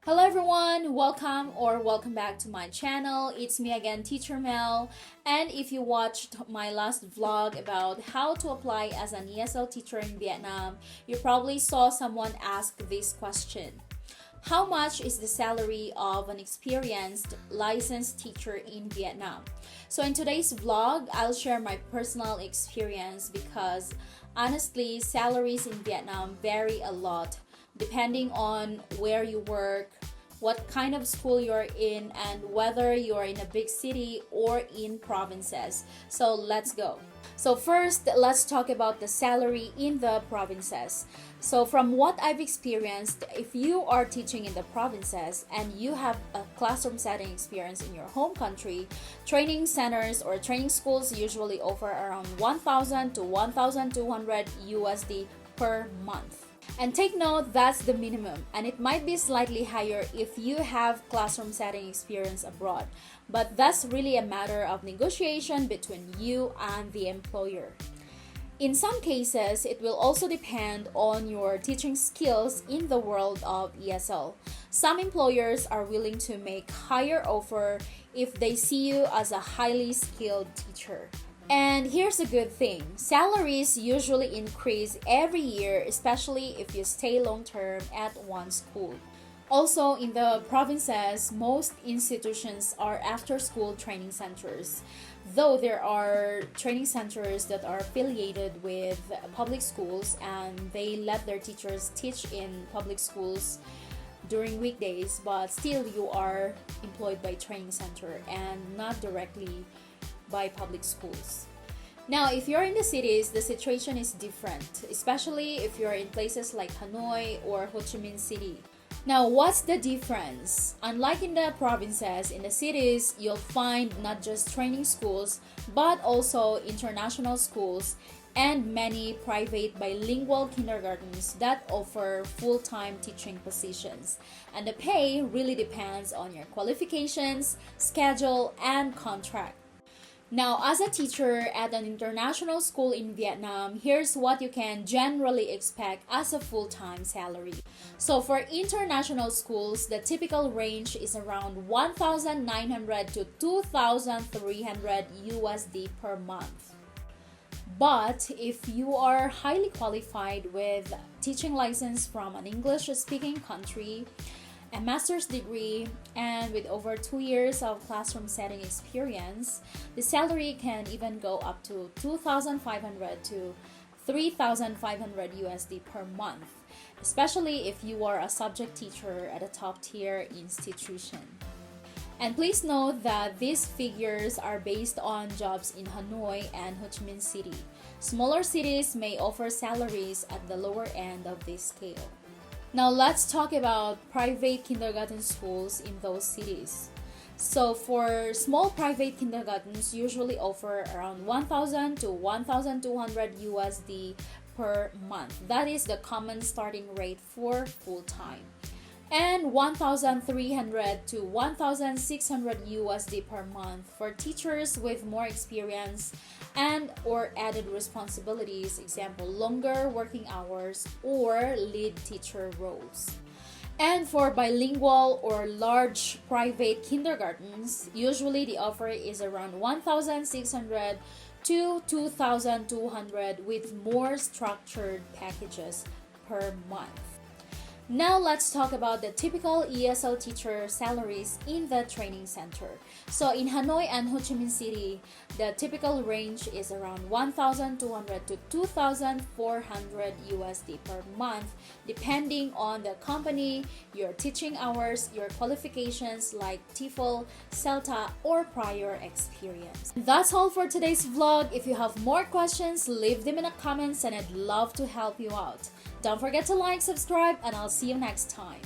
Hello everyone, welcome back to my channel. It's me again, Teacher Mel. And if you watched my last vlog about how to apply as an ESL teacher in Vietnam, you probably saw someone ask this question. How much is the salary of an experienced licensed teacher in Vietnam? So in today's vlog, I'll share my personal experience because honestly, salaries in Vietnam vary a lot depending on where you work, what kind of school you're in, and whether you're in a big city or in provinces. So let's go. So first, let's talk about the salary in the provinces. So from what I've experienced, if you are teaching in the provinces and you have a classroom setting experience in your home country, training centers or training schools usually offer around 1,000 to 1,200 USD per month. And take note, that's the minimum, and it might be slightly higher if you have classroom setting experience abroad, but that's really a matter of negotiation between you and the employer. In some cases, it will also depend on your teaching skills in the world of ESL. Some employers are willing to make higher offer if they see you as a highly skilled teacher. And here's a good thing, salaries usually increase every year, especially if you stay long-term at one school. Also, in the provinces, most institutions are after-school training centers, though there are training centers that are affiliated with public schools and they let their teachers teach in public schools during weekdays, but still you are employed by training center and not directly by public schools. Now, if you're in the cities, the situation is different, especially if you're in places like Hanoi or Ho Chi Minh City. Now, what's the difference? Unlike in the provinces, in the cities, you'll find not just training schools, but also international schools and many private bilingual kindergartens that offer full-time teaching positions. And the pay really depends on your qualifications, schedule, and contract. Now, as a teacher at an international school in Vietnam, here's what you can generally expect as a full-time salary. So for international schools, the typical range is around 1,900 to 2,300 USD per month. But if you are highly qualified with teaching license from an English-speaking country, a master's degree, and with over 2 years of classroom setting experience, the salary can even go up to 2,500 to 3,500 USD per month, especially if you are a subject teacher at a top tier institution. And please note that these figures are based on jobs in Hanoi and Ho Chi Minh City. Smaller cities may offer salaries at the lower end of this scale. Now let's talk about private kindergarten schools in those cities. So for small private kindergartens usually offer around 1,000 to 1,200 USD per month. That is the common starting rate for full-time. And 1,300 to 1,600 USD per month for teachers with more experience and or added responsibilities, example, longer working hours or lead teacher roles. And for bilingual or large private kindergartens, usually the offer is around 1,600 to 2,200 with more structured packages per month. Now let's talk about the typical ESL teacher salaries in the training center. So in Hanoi and Ho Chi Minh City, the typical range is around 1,200 to 2,400 USD per month, depending on the company, your teaching hours, your qualifications like TEFL, CELTA, or prior experience. That's all for today's vlog. If you have more questions, leave them in the comments and I'd love to help you out. Don't forget to like, subscribe, and I'll see you next time.